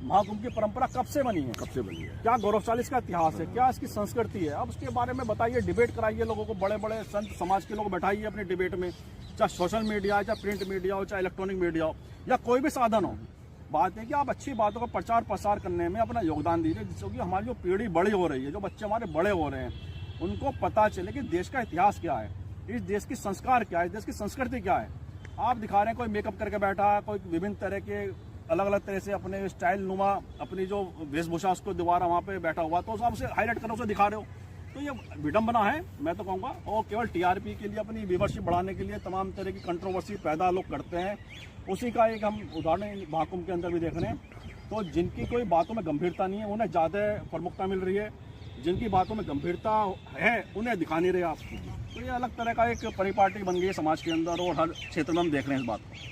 महाकुंभ की परंपरा कब से बनी है? कब से बनी है? क्या गौरवशाली इसका इतिहास है, क्या इसकी संस्कृति है? अब उसके बारे में बताइए, डिबेट कराइए लोगों को, बड़े बड़े संत समाज के लोग बैठाइए अपने डिबेट में, चाहे सोशल मीडिया चाहे प्रिंट मीडिया हो, चाहे इलेक्ट्रॉनिक मीडिया हो, या कोई भी साधन हो। बात है कि आप अच्छी बातों का प्रचार प्रसार करने में अपना योगदान दीजिए, जिससे कि हमारी जो पीढ़ी बड़ी हो रही है, जो बच्चे हमारे बड़े हो रहे हैं, उनको पता चले कि देश का इतिहास क्या है, इस देश की संस्कार क्या है, इस देश की संस्कृति क्या है। आप दिखा रहे हैं कोई मेकअप करके बैठा है, कोई विभिन्न तरह के अलग अलग तरह से अपने स्टाइल नुमा अपनी जो वेशभूषा उसको दोबारा वहाँ पे बैठा हुआ, तो आप उसे हाईलाइट कर उसे दिखा रहे हो, तो ये विडम्बना है मैं तो कहूँगा। और केवल टीआरपी के लिए, अपनी व्यूवरशिप बढ़ाने के लिए तमाम तरह की कंट्रोवर्सी पैदा लोग करते हैं। उसी का एक हम उदाहरण महाकुंभ के अंदर भी देख रहे हैं। तो जिनकी कोई बातों में गंभीरता नहीं है उन्हें ज़्यादा प्रमुखता मिल रही है, जिनकी बातों में गंभीरता है उन्हें दिखा नहीं रहे आप। तो ये अलग तरह का एक परिपाटी बन गई है समाज के अंदर, और हर क्षेत्र में हम देख रहे हैं इस बात को।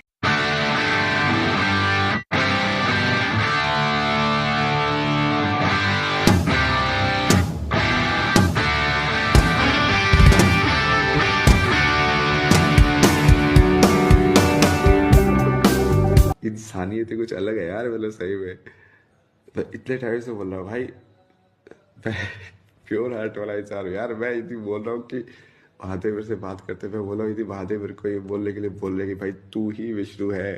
इंसानियत ही कुछ अलग है यार, मतलब सही में। तो इतने टाइम से बोल रहा हूँ भाई, मैं प्योर हार्ट वाला इंसान हूँ यार। मैं इतनी बोल रहा हूँ कि महादेव मेरे से बात करते, मैं बोला यदि महादेव मेरे को ये बोलने के लिए बोल रहे कि भाई तू ही विष्णु है,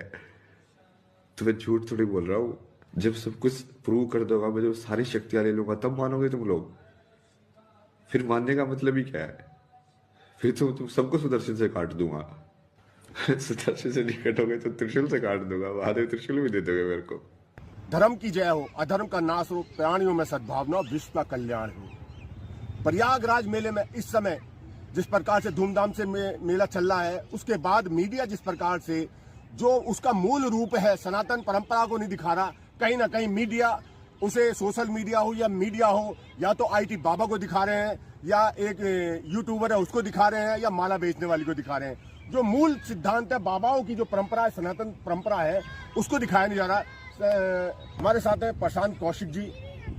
तो मैं झूठ थोड़ी बोल रहा हूँ। जब सब कुछ प्रूव कर दूंगा, मैं जब सारी शक्तियां ले लूंगा, तब मानोगे तुम लोग। फिर मानने का मतलब ही क्या है? फिर तो तुम सबको सुदर्शन से काट दूंगा। सुदर्शन से नहीं कटोगे तो त्रिशूल से काट दूंगा। महादेव त्रिशूल भी दे दोगे मेरे को। धर्म की जय हो, अधर्म का नाश हो, प्राणियों में सद्भावना, विश्व का कल्याण हो। प्रयागराज मेले में इस समय जिस प्रकार से धूमधाम से मेला चल रहा है, उसके बाद मीडिया जिस प्रकार से जो उसका मूल रूप है सनातन परंपरा को नहीं दिखा रहा, कहीं ना कहीं मीडिया उसे सोशल मीडिया हो या मीडिया हो, या तो आईटी बाबा को दिखा रहे हैं, या एक यूट्यूबर है उसको दिखा रहे हैं, या माला बेचने वाली को दिखा रहे हैं। जो मूल सिद्धांत है, बाबाओं की जो परंपरा है, सनातन परंपरा है, उसको दिखाया नहीं जा रहा। हमारे साथ है प्रशांत कौशिक जी,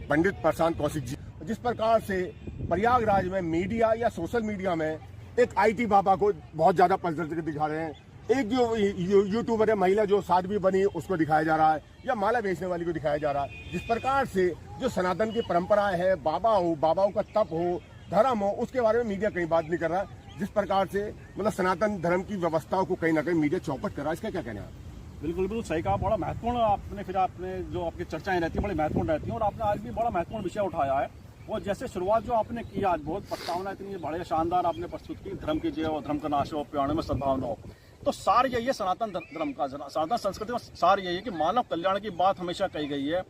पंडित प्रशांत कौशिक जी। जिस प्रकार से प्रयागराज में मीडिया या सोशल मीडिया में एक आईटी बाबा को बहुत ज्यादा पलट करके दिखा रहे हैं, एक जो यूट्यूबर है महिला जो साध्वी बनी उसको दिखाया जा रहा है, या माला बेचने वाली को दिखाया जा रहा है। जिस प्रकार से जो सनातन की परंपरा है, बाबाओं का तप हो, धर्म हो, उसके बारे में मीडिया कहीं बात नहीं कर रहा। जिस प्रकार से मतलब सनातन धर्म की व्यवस्थाओं को कहीं ना कहीं मीडिया चौपट कर रहा है, इसका क्या कहना है? बिल्कुल बिल्कुल सही कहा। बड़ा महत्वपूर्ण आपने जो आपकी चर्चाएं रहती हैं बड़ी महत्वपूर्ण रहती हैं, और आपने आज भी बड़ा महत्वपूर्ण विषय उठाया है। और जैसे शुरुआत जो आपने की आज, बहुत प्रस्तावना इतनी बड़े शानदार आपने प्रस्तुत की, धर्म की जय हो, धर्म का नाश हो, प्राणियों में सद्भावना हो। तो सार यही है सनातन धर्म का, सनातन संस्कृति में सार यही है कि मानव कल्याण की बात हमेशा कही गई है।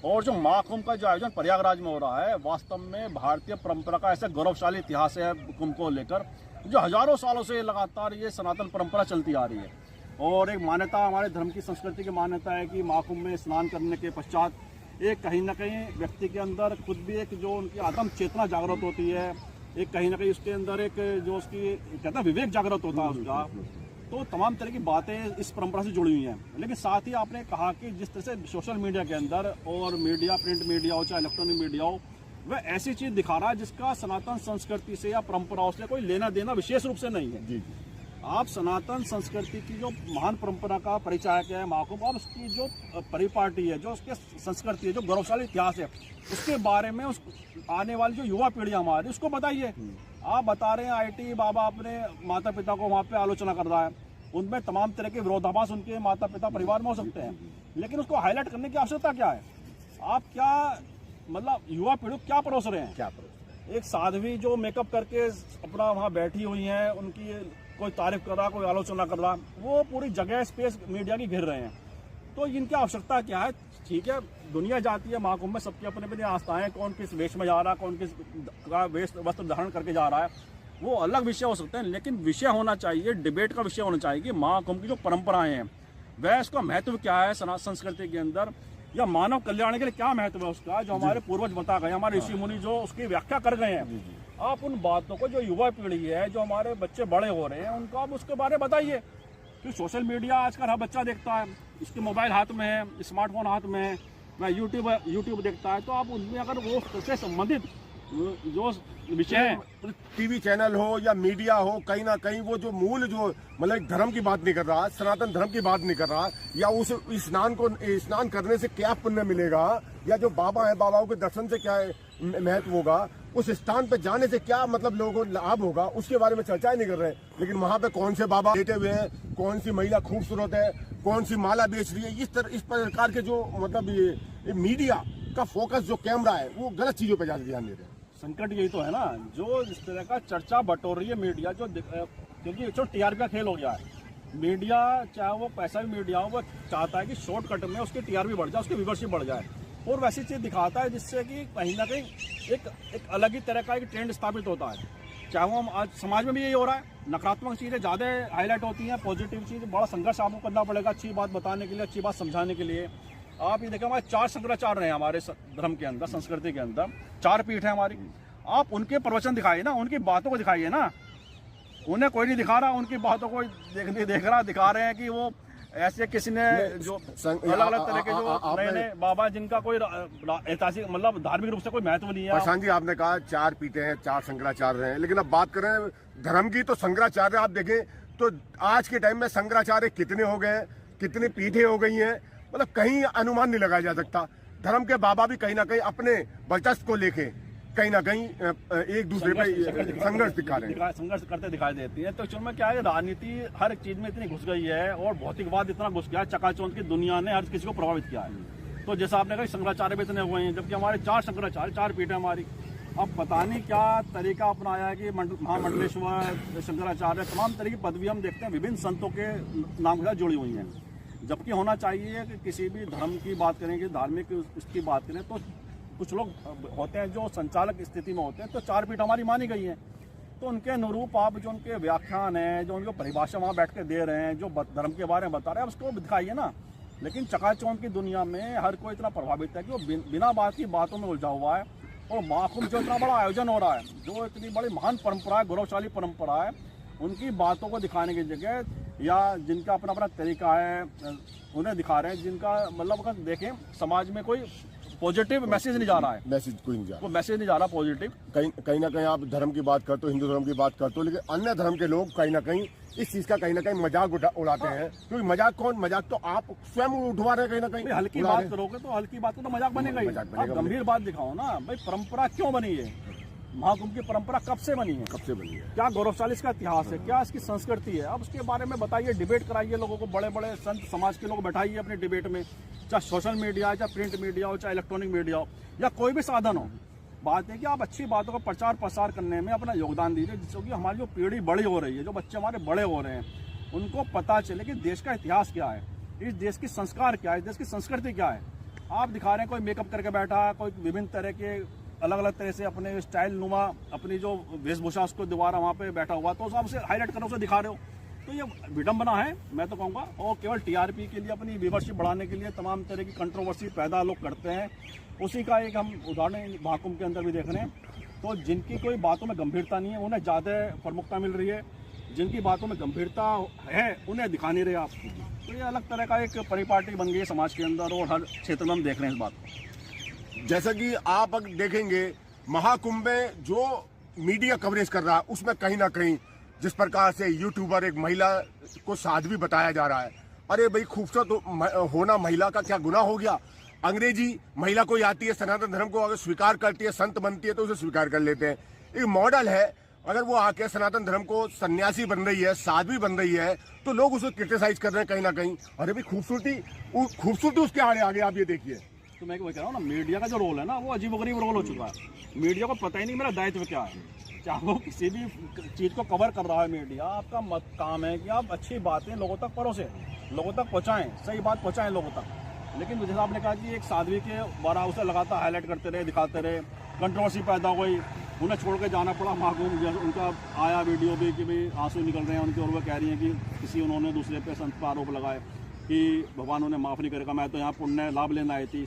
और जो महाकुंभ का जो आयोजन प्रयागराज में हो रहा है, वास्तव में भारतीय परंपरा का ऐसा गौरवशाली इतिहास है कुंभ को लेकर, जो हजारों सालों से लगातार ये सनातन परंपरा चलती आ रही है। और एक मान्यता, हमारे धर्म की संस्कृति की मान्यता है कि महाकुंभ में स्नान करने के पश्चात एक कहीं ना कहीं व्यक्ति के अंदर खुद भी एक जो उनकी आत्म चेतना जागृत होती है, एक कहीं ना कहीं उसके अंदर एक जो उसकी कहता है विवेक जागृत होता है उसका। तो तमाम तरह की बातें इस परंपरा से जुड़ी हुई हैं। लेकिन साथ ही आपने कहा कि जिस तरह से सोशल मीडिया के अंदर और मीडिया, प्रिंट मीडिया हो चाहे इलेक्ट्रॉनिक मीडिया हो, वह ऐसी चीज दिखा रहा है जिसका सनातन संस्कृति से या परंपराओं से कोई लेना देना विशेष रूप से नहीं है। जी। आप सनातन संस्कृति की जो महान परंपरा का परिचायक है महाकुंभ, और उसकी जो परिपाटी है, जो उसके संस्कृति है, जो गौरवशाली इतिहास है, उसके बारे में उस आने वाली जो युवा पीढ़ी हमारी उसको बताइए। आप बता रहे हैं आईटी बाबा अपने माता पिता को वहाँ पे आलोचना कर रहा है, उनमें तमाम तरह के विरोधाभास उनके माता पिता परिवार में हो सकते हैं, लेकिन उसको हाईलाइट करने की आवश्यकता क्या है? आप क्या मतलब युवा पीढ़ी क्या परोस रहे हैं? क्या परोस? एक साध्वी जो मेकअप करके अपना वहाँ बैठी हुई है, उनकी कोई तारीफ कर रहा, कोई आलोचना कर रहा, वो पूरी जगह स्पेस मीडिया की घेर रहे हैं। तो इनकी आवश्यकता क्या है? ठीक है, दुनिया जाती है महाकुंभ में, सबकी अपनी अपनी आस्थाएं, कौन किस वेश में जा रहा है, कौन किस वेश वस्त्र धारण करके जा रहा है, वो अलग विषय हो सकते हैं। लेकिन विषय होना चाहिए, डिबेट का विषय होना चाहिए कि महाकुंभ की जो परंपराएं हैं वह उसका महत्व क्या है सनातन संस्कृति के अंदर, या मानव कल्याण के लिए क्या महत्व है उसका, जो हमारे पूर्वज बता गए, हमारे ऋषि मुनि जो उसकी व्याख्या कर गए हैं। आप उन बातों को, जो युवा पीढ़ी है, जो हमारे बच्चे बड़े हो रहे हैं, उनको आप उसके बारे में बताइए। क्योंकि सोशल मीडिया आजकल हर बच्चा देखता है, इसके मोबाइल हाथ में है, स्मार्टफोन हाथ में है, वह यूट्यूब देखता है। तो आप उनमें अगर वो उससे संबंधित जो विषय है, टीवी चैनल हो या मीडिया हो, कहीं ना कहीं वो जो मूल जो मतलब धर्म की बात नहीं कर रहा, सनातन धर्म की बात नहीं कर रहा, या उस स्नान करने से क्या पुण्य मिलेगा, या जो बाबा है बाबाओं के दर्शन से क्या महत्व होगा, उस स्थान पे जाने से क्या मतलब लोगों को लाभ होगा, उसके बारे में चर्चाएं नहीं कर रहे। लेकिन वहां पे कौन से बाबा लेटे हुए हैं, कौन सी महिला खूबसूरत है, कौन सी माला बेच रही है, इस प्रकार के जो मतलब ये मीडिया का फोकस जो कैमरा है वो गलत चीजों पे ज्यादा ध्यान दे रहे हैं। संकट यही तो है ना, जो इस तरह का चर्चा बटोर रही है मीडिया, जो क्योंकि जो टीआरपी का खेल हो गया है। मीडिया चाहे वो पैसा भी मीडिया हो, वो चाहता है कि शॉर्टकट में उसकी टीआरपी बढ़ जाए, उसकी व्यूवरशिप बढ़ जाए, और वैसी चीज़ दिखाता है जिससे कि कहीं ना कहीं एक अलग ही तरह का एक ट्रेंड स्थापित होता है। चाहे वो हम आज समाज में भी यही हो रहा है, नकारात्मक चीज़ें ज़्यादा हाईलाइट होती हैं, पॉजिटिव चीज़ बड़ा संघर्ष आपको करना पड़ेगा अच्छी बात बताने के लिए, अच्छी बात समझाने के लिए। आप ये देखें, हमारे 4 शंकराचार्य हैं हमारे धर्म के अंदर, संस्कृति के अंदर 4 पीठ है हमारी। आप उनके प्रवचन दिखाइए ना, उनकी बातों को दिखाइए ना, उन्हें कोई नहीं दिखा रहा, उनकी बातों को देख रहा, दिखा रहे हैं कि वो ऐसे किसी ने जो अलग अलग तरह के जो नए नए बाबा जिनका कोई ऐतिहासिक मतलब धार्मिक रूप से कोई महत्व नहीं है। प्रशांत जी, आपने कहा 4 पीठे हैं, 4 शंकराचार्य हैं, लेकिन अब बात करें धर्म की तो शंकराचार्य आप देखें तो आज के टाइम में शंकराचार्य कितने हो गए, कितनी पीठे हो गई हैं, मतलब कहीं अनुमान नहीं लगाया जा सकता। धर्म के बाबा भी कहीं ना कहीं अपने वर्चस्व को लेके कहीं ना कहीं एक दूसरे पे संघर्ष दिखा रहे हैं, संघर्ष करते दिखाई देती है। तो चुन में क्या है, राजनीति हर एक चीज में इतनी घुस गई है और भौतिकवाद इतना घुस गया है, चकाचौंध की दुनिया ने हर किसी को प्रभावित किया है। तो जैसा आपने कहा शंकराचार्य भी इतने हुए हैं, जबकि हमारे 4 शंकराचार्य, 4 पीठ है हमारी। अब पता नहीं क्या तरीका अपनाया है कि महामंडलेश्वर, शंकराचार्य, तमाम तरह की पदवी हम देखते हैं विभिन्न संतों के नाम के साथ जुड़ी हुई हैं। जबकि होना चाहिए कि किसी भी धर्म की बात करें, कि धार्मिक इसकी बात करें, तो कुछ लोग होते हैं जो संचालक स्थिति में होते हैं, तो 4 पीठ हमारी मानी गई हैं, तो उनके अनुरूप आप जो उनके व्याख्यान है, जो उनकी परिभाषा वहाँ बैठ के दे रहे हैं, जो धर्म के बारे में बता रहे हैं, उसको दिखाइए ना। लेकिन चकाचौंध की दुनिया में हर कोई इतना प्रभावित है कि वो बिना बात की बातों में उलझा हुआ है, और महाकुंभ जो इतना बड़ा आयोजन हो रहा है, जो इतनी बड़ी महान परंपरा है, गौरवशाली परंपरा है, उनकी बातों को दिखाने की जगह या जिनका अपना अपना तरीका है उन्हें दिखा रहे हैं, जिनका मतलब अगर देखें समाज में कोई पॉजिटिव मैसेज नहीं जा रहा है, मैसेज कोई नहीं जा रहा, वो मैसेज नहीं जा रहा पॉजिटिव। कहीं ना कहीं आप धर्म की बात करते हो, हिंदू धर्म की बात करते हो, लेकिन अन्य धर्म के लोग कहीं ना कहीं इस चीज का कहीं ना कहीं मजाक उड़ाते हैं। क्योंकि मजाक तो आप स्वयं उठवा रहे हैं कहीं ना कहीं। हल्की बात करोगे तो हल्की बात तो मजाक बनेगा ही, आप गंभीर बात दिखाओ ना भाई। परंपरा क्यों बनी है, महाकुंभ की परंपरा कब से बनी है, क्या गौरवशाली इसका इतिहास है, क्या इसकी संस्कृति है, अब उसके बारे में बताइए, डिबेट कराइए लोगों को, बड़े बड़े संत समाज के लोग बैठाइए अपने डिबेट में, चाहे सोशल मीडिया चाहे प्रिंट मीडिया हो, चाहे इलेक्ट्रॉनिक मीडिया हो, या कोई भी साधन हो। बात है कि आप अच्छी बातों का प्रचार प्रसार करने में अपना योगदान दीजिए, जिससे कि हमारी जो पीढ़ी बड़ी हो रही है, जो बच्चे हमारे बड़े हो रहे हैं, उनको पता चले कि देश का इतिहास क्या है, इस देश की संस्कार क्या है, इस देश की संस्कृति क्या है। आप दिखा रहे हैं कोई मेकअप करके बैठा, कोई विभिन्न तरह के अलग अलग तरह से अपने स्टाइल नुमा अपनी जो वेशभूषा उसको दोबारा वहाँ पे बैठा हुआ, तो आप उसे हाईलाइट कर रहे हो, उसे दिखा रहे हो, तो ये विडंबना है मैं तो कहूँगा। और केवल टीआरपी के लिए, अपनी व्यूवरशिप बढ़ाने के लिए तमाम तरह की कंट्रोवर्सी पैदा लोग करते हैं, उसी का एक हम उदाहरण महाकुंभ के अंदर भी देख रहे हैं। तो जिनकी कोई बातों में गंभीरता नहीं है उन्हें ज़्यादा प्रमुखता मिल रही है, जिनकी बातों में गंभीरता है उन्हें दिखा नहीं रहे आप। तो ये अलग तरह का एक परिपाटी बन गई है समाज के अंदर, और हर क्षेत्र में हम देख रहे हैं इस बात को। जैसा कि आप देखेंगे महाकुंभ में जो मीडिया कवरेज कर रहा है, उसमें कहीं ना कहीं जिस प्रकार से यूट्यूबर एक महिला को साध्वी बताया जा रहा है, अरे भाई खूबसूरत होना महिला का क्या गुनाह हो गया। अंग्रेजी महिला कोई आती है, सनातन धर्म को अगर स्वीकार करती है, संत बनती है, तो उसे स्वीकार कर लेते हैं, एक मॉडल है। अगर वो आके सनातन धर्म को सन्यासी बन रही है, साध्वी बन रही है, तो लोग उसे क्रिटिसाइज कर रहे हैं कहीं ना कहीं। अरे भाई खूबसूरती उसके आगे आप ये देखिए। तो मैं वही कह रहा हूँ ना, मीडिया का जो रोल है ना, वो अजीबोगरीब रोल हो चुका है। मीडिया को पता ही नहीं मेरा दायित्व क्या है, चाहे वो किसी भी चीज़ को कवर कर रहा है मीडिया, आपका काम है कि आप अच्छी बातें लोगों तक परोसें, लोगों तक पहुँचाएं, सही बात पहुँचाएं लोगों तक। लेकिन जैसे आपने कहा कि एक साध्वी के बारा उसे लगातार हाईलाइट करते रहे, दिखाते रहे, कंट्रोवर्सी पैदा हो गई, उन्हें छोड़ के जाना पड़ा महाकुंभ। उनका आया वीडियो भी कि भाई आंसू निकल रहे हैं उनके, और वो कह रही हैं कि उन्होंने दूसरे पे संत पर आरोप लगाए कि भगवान उन्हें माफ़ नहीं करेगा, मैं तो यहाँ पुण्य लाभ लेने आई थी,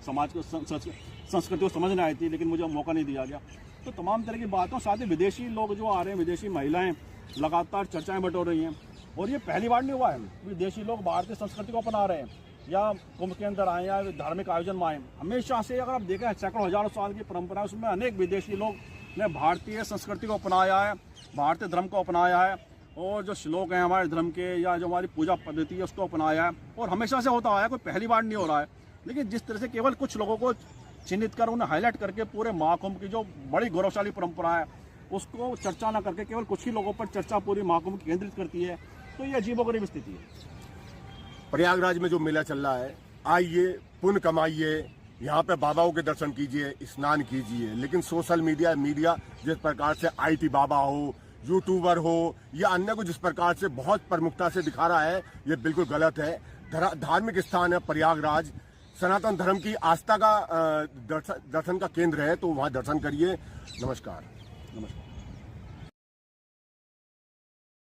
समाज को संस्कृति को समझने आई थी, लेकिन मुझे मौका नहीं दिया गया। तो तमाम तरह की बातों, साथ ही विदेशी लोग जो आ रहे हैं, विदेशी महिलाएं लगातार चर्चाएं बटोर रही हैं, और ये पहली बार नहीं हुआ है। विदेशी लोग भारतीय संस्कृति को अपना रहे हैं, या कुंभ के अंदर आए या धार्मिक आयोजन में आए, हमेशा से अगर आप देखें सैकड़ों हजारों साल की परंपरा है, उसमें अनेक विदेशी लोग ने भारतीय संस्कृति को अपनाया है, भारतीय धर्म को अपनाया है, और जो श्लोक हैं हमारे धर्म के या जो हमारी पूजा पद्धति है उसको अपनाया है, और हमेशा से होता आया, कोई पहली बार नहीं हो रहा है। लेकिन जिस तरह से केवल कुछ लोगों को चिन्हित कर उन्हें हाईलाइट करके पूरे महाकुंभ की जो बड़ी गौरवशाली परंपरा है उसको चर्चा ना करके केवल कुछ ही लोगों पर चर्चा पूरी महाकुंभ केंद्रित करती है, तो ये अजीबोगरीब स्थिति है। प्रयागराज में जो मेला चल रहा है, आइए पुण्य कमाइए, यहाँ पे बाबाओं के दर्शन कीजिए, स्नान कीजिए, लेकिन सोशल मीडिया जिस प्रकार से IT बाबा हो, यूट्यूबर हो या अन्य को जिस प्रकार से बहुत प्रमुखता से दिखा रहा है, ये बिल्कुल गलत है। धार्मिक स्थान है प्रयागराज, सनातन धर्म की आस्था का दर्शन का केंद्र है, तो वहाँ दर्शन करिए। नमस्कार।